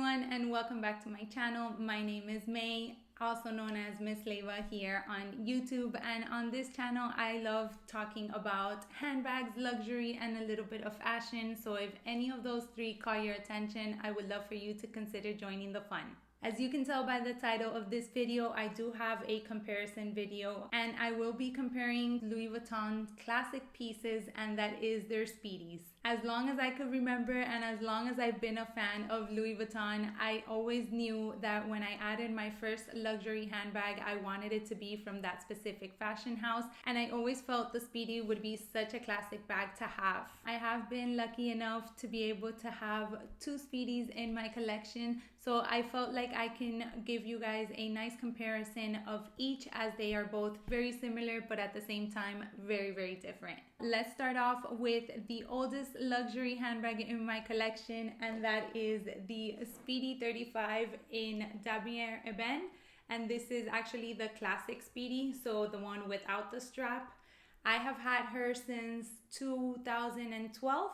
everyone, and welcome back to my channel. My name is May, also known as Miss Leva here on YouTube, and on this channel I love talking about handbags, luxury, and a little bit of fashion. So if any of those three caught your attention, I would love for you to consider joining the fun. As you can tell by the title of this video, I do have a comparison video, and I will be comparing Louis Vuitton classic pieces, and that is their Speedies. As long as I could remember and as long as I've been a fan of Louis Vuitton, I always knew that when I added my first luxury handbag, I wanted it to be from that specific fashion house, and I always felt the Speedy would be such a classic bag to have. I have been lucky enough to be able to have two Speedies in my collection, so I felt like I can give you guys a nice comparison of each, as they are both very similar but at the same time very, very different. Let's start off with the oldest luxury handbag in my collection, and that is the Speedy 35 in Damier Ebene, and this is actually the classic Speedy, so the one without the strap. I have had her since 2012.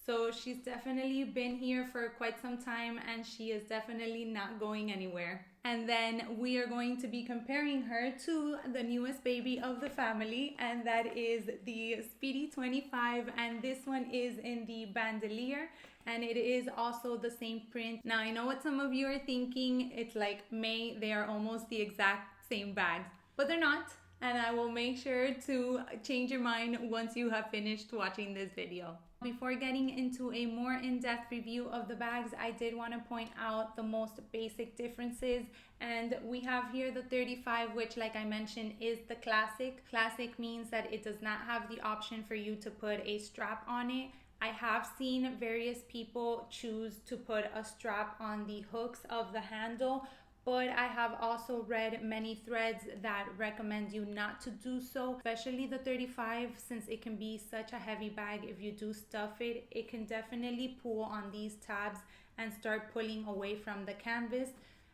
So she's definitely been here for quite some time, and she is definitely not going anywhere. And then we are going to be comparing her to the newest baby of the family, and that is the Speedy 25, and this one is in the bandolier, and it is also the same print. Now I know what some of you are thinking, it's like, May, they are almost the exact same bags, but they're not. And I will make sure to change your mind once you have finished watching this video. Before getting into a more in-depth review of the bags, I did want to point out the most basic differences. And we have here the 35, which, like I mentioned, is the classic. Classic means that it does not have the option for you to put a strap on it. I have seen various people choose to put a strap on the hooks of the handle, but I have also read many threads that recommend you not to do so, especially the 35, since it can be such a heavy bag. If you do stuff it, it can definitely pull on these tabs and start pulling away from the canvas.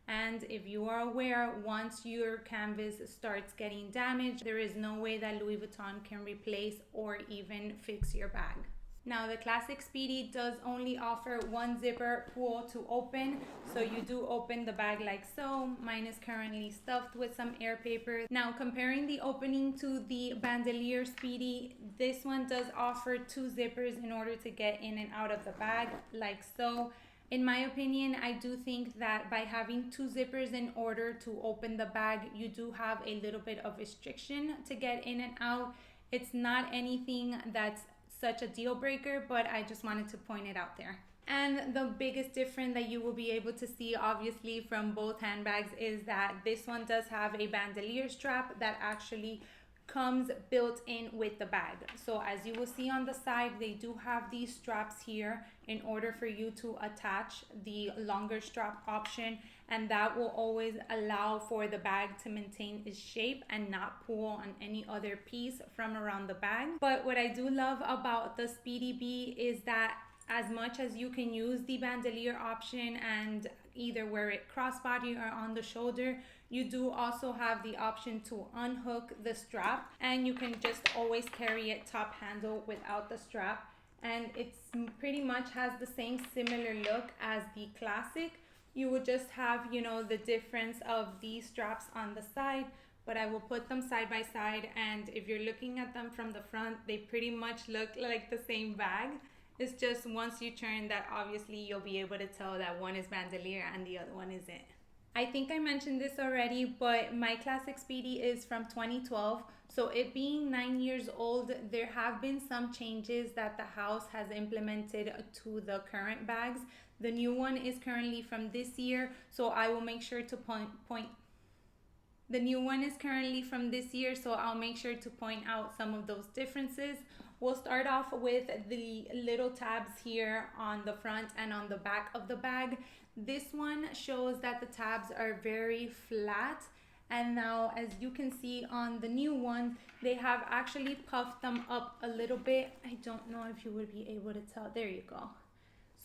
And if you are aware, once your canvas starts getting damaged, there is no way that Louis Vuitton can replace or even fix your bag. Now the classic Speedy does only offer one zipper pull to open, so you do open the bag like so. Mine is currently stuffed with some air paper. Now comparing the opening to the bandolier Speedy, this one does offer two zippers in order to get in and out of the bag like so. In my opinion, I do think that by having two zippers in order to open the bag, you do have a little bit of restriction to get in and out. It's not anything that's such a deal breaker, but I just wanted to point it out there. And the biggest difference that you will be able to see, obviously, from both handbags is that this one does have a bandolier strap that actually comes built in with the bag. So as you will see on the side, they do have these straps here in order for you to attach the longer strap option, and that will always allow for the bag to maintain its shape and not pull on any other piece from around the bag. But what I do love about the Speedy B is that as much as you can use the bandolier option and either wear it crossbody or on the shoulder, you do also have the option to unhook the strap, and you can just always carry it top handle without the strap. And it's pretty much has the same similar look as the classic. You will just have, you know, the difference of these straps on the side, but I will put them side by side, and if you're looking at them from the front, they pretty much look like the same bag. It's just once you turn that, obviously you'll be able to tell that one is bandolier and the other one isn't. I think I mentioned this already, but my classic Speedy is from 2012. So it being 9 years old, there have been some changes that the house has implemented to the current bags. The new one is currently from this year, so I will make sure to The new one is currently from this year, so I'll make sure to point out some of those differences. We'll start off with the little tabs here on the front and on the back of the bag. This one shows that the tabs are very flat, and now as you can see on the new one, they have actually puffed them up a little bit. I don't know if you would be able to tell. There you go.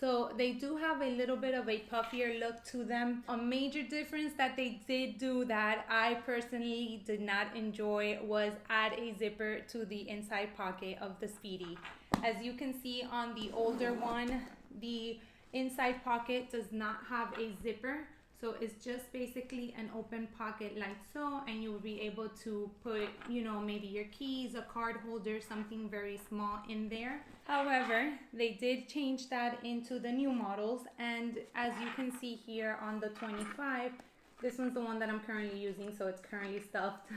So they do have a little bit of a puffier look to them. A major difference that they did do that I personally did not enjoy was add a zipper to the inside pocket of the Speedy. As you can see on the older one, the inside pocket does not have a zipper. So it's just basically an open pocket like so, and you'll be able to put, you know, maybe your keys, a card holder, something very small in there. However, they did change that into the new models, and as you can see here on the 25, this one's the one that I'm currently using, so it's currently stuffed.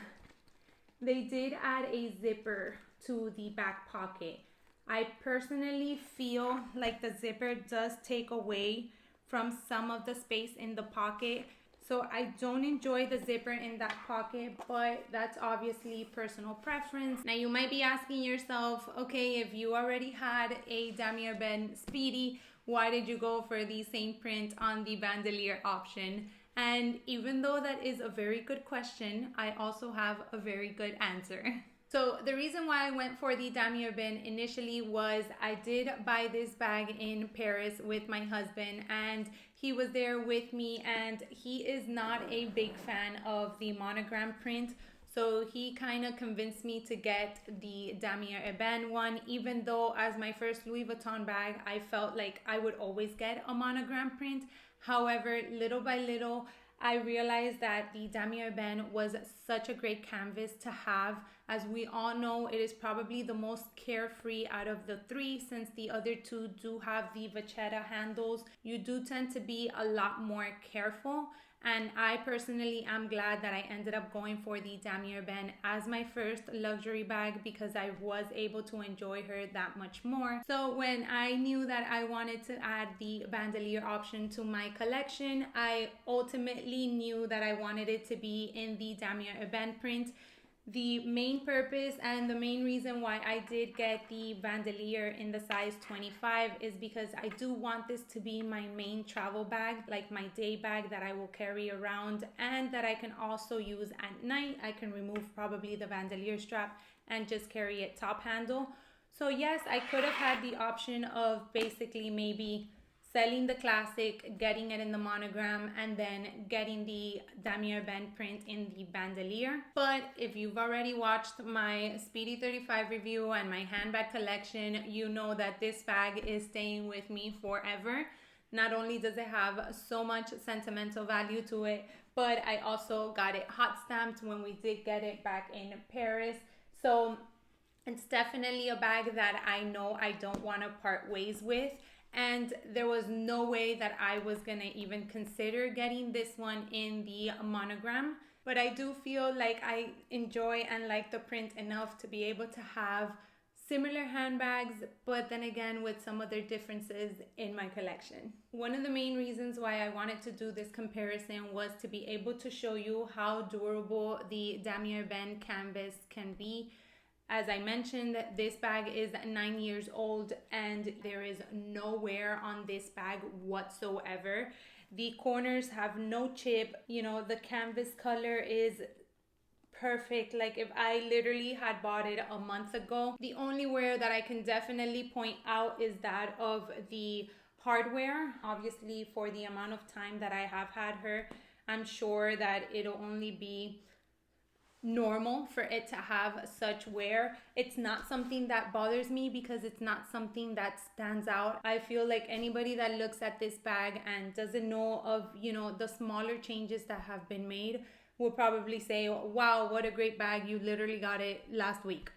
They did add a zipper to the back pocket. I personally feel like the zipper does take away from some of the space in the pocket, so I don't enjoy the zipper in that pocket, but that's obviously personal preference. Now you might be asking yourself, okay, if you already had a Damier Speedy, why did you go for the same print on the bandolier option? And even though that is a very good question, I also have a very good answer. So the reason why I went for the Damier initially was I did buy this bag in Paris with my husband, and he was there with me, and he is not a big fan of the monogram print. So he kind of convinced me to get the Damier Ebene one, even though as my first Louis Vuitton bag, I felt like I would always get a monogram print. However, little by little, I realized that the Damier Ebene was such a great canvas to have. As we all know, it is probably the most carefree out of the three, since the other two do have the vachetta handles. You do tend to be a lot more careful, and I personally am glad that I ended up going for the Damier Ebene as my first luxury bag, because I was able to enjoy her that much more. So when I knew that I wanted to add the bandolier option to my collection, I ultimately knew that I wanted it to be in the Damier Ebene print. The main purpose and the main reason why I did get the bandolier in the size 25 is because I do want this to be my main travel bag, like my day bag that I will carry around and that I can also use at night. I can remove probably the bandolier strap and just carry it top handle. So yes, I could have had the option of basically maybe selling the classic, getting it in the monogram, and then getting the Damier Ebene print in the bandolier. But if you've already watched my Speedy 35 review and my handbag collection, you know that this bag is staying with me forever. Not only does it have so much sentimental value to it, but I also got it hot stamped when we did get it back in Paris. So it's definitely a bag that I know I don't want to part ways with. And there was no way that I was gonna even consider getting this one in the monogram. But I do feel like I enjoy and like the print enough to be able to have similar handbags, but then again with some other differences in my collection. One of the main reasons why I wanted to do this comparison was to be able to show you how durable the Damier Ebene canvas can be. As I mentioned, this bag is 9 years old and there is no wear on this bag whatsoever. The corners have no chip. You know, the canvas color is perfect. Like if I literally had bought it a month ago. The only wear that I can definitely point out is that of the hardware. Obviously, for the amount of time that I have had her, I'm sure that it'll only be normal for it to have such wear. It's not something that bothers me because it's not something that stands out. I feel like anybody that looks at this bag and doesn't know of, you know, the smaller changes that have been made will probably say, wow, what a great bag, you literally got it last week.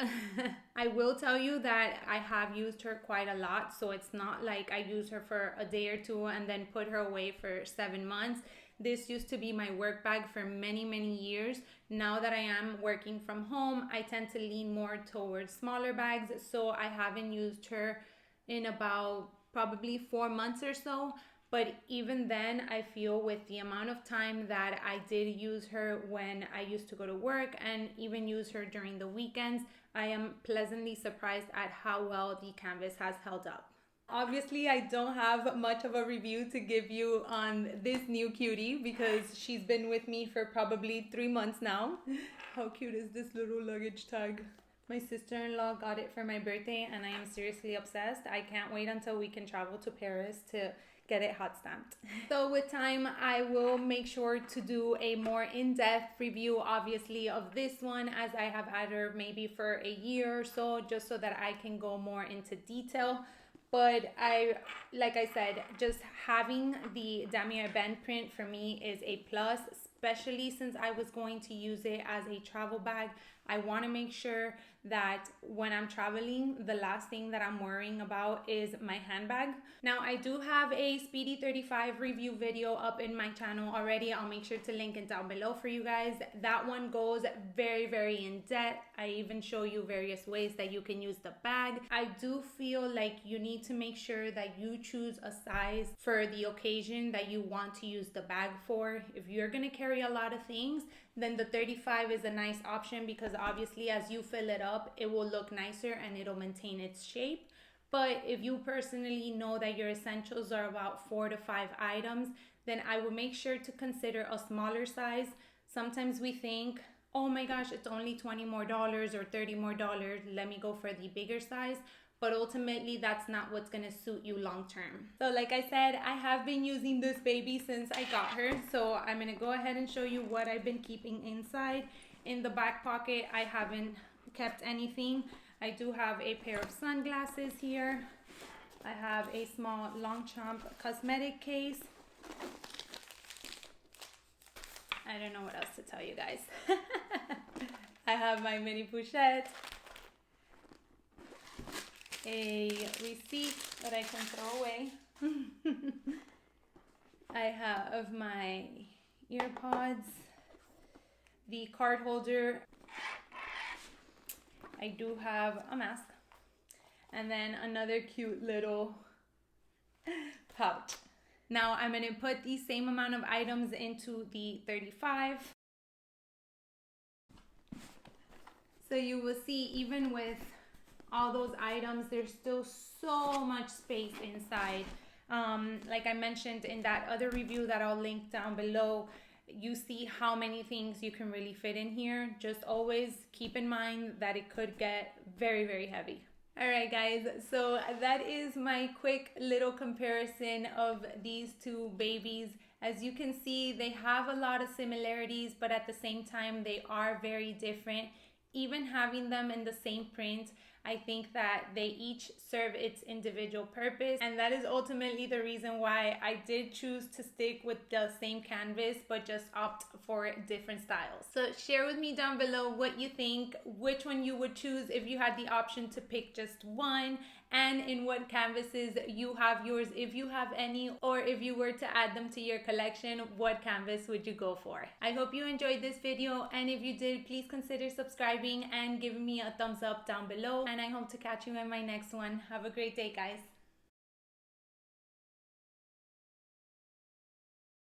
I will tell you that I have used her quite a lot, so it's not like I used her for a day or two and then put her away for 7 months. This used to be my work bag for many, many years. Now that I am working from home, I tend to lean more towards smaller bags, so I haven't used her in about probably 4 months or so. But even then, I feel with the amount of time that I did use her when I used to go to work and even use her during the weekends, I am pleasantly surprised at how well the canvas has held up. Obviously, I don't have much of a review to give you on this new cutie because she's been with me for probably 3 months now. How cute is this little luggage tag? My sister-in-law got it for my birthday and I am seriously obsessed. I can't wait until we can travel to Paris to get it hot stamped. So with time, I will make sure to do a more in-depth review, obviously, of this one, as I have had her maybe for a year or so, just so that I can go more into detail. But like I said, just having the Damier band print for me is a plus, especially since I was going to use it as a travel bag. I want to make sure that when I'm traveling, the last thing that I'm worrying about is my handbag. Now, I do have a Speedy 35 review video up in my channel already. I'll make sure to link it down below for you guys. That one goes very, very in depth. I even show you various ways that you can use the bag. I do feel like you need to make sure that you choose a size for the occasion that you want to use the bag for. If you're going to carry a lot of things, then the 35 is a nice option, because obviously as you fill it up, it will look nicer and it'll maintain its shape. But if you personally know that your essentials are about 4 to 5 items, then I would make sure to consider a smaller size. Sometimes we think, oh my gosh, it's only $20 more or $30 more, let me go for the bigger size. But ultimately, that's not what's gonna suit you long term. So like I said, I have been using this baby since I got her. So I'm gonna go ahead and show you what I've been keeping inside. In the back pocket, I haven't kept anything. I do have a pair of sunglasses here. I have a small Longchamp cosmetic case. I don't know what else to tell you guys. I have my mini pochette. A receipt that I can throw away. I have my earpods, the card holder. I do have a mask, and then another cute little pouch. Now I'm going to put the same amount of items into the 35. So you will see, even with all those items, there's still so much space inside. Like I mentioned in that other review that I'll link down below, you see how many things you can really fit in here. Just always keep in mind that it could get very, very heavy. All right, guys, so that is my quick little comparison of these two babies. As you can see, they have a lot of similarities, but at the same time, they are very different. Even having them in the same print, I think that they each serve its individual purpose, and that is ultimately the reason why I did choose to stick with the same canvas but just opt for different styles. So share with me down below what you think, which one you would choose if you had the option to pick just one, and in what canvases you have yours, if you have any, or if you were to add them to your collection, what canvas would you go for? I hope you enjoyed this video, and if you did, please consider subscribing and giving me a thumbs up down below, and I hope to catch you in my next one. Have a great day, guys.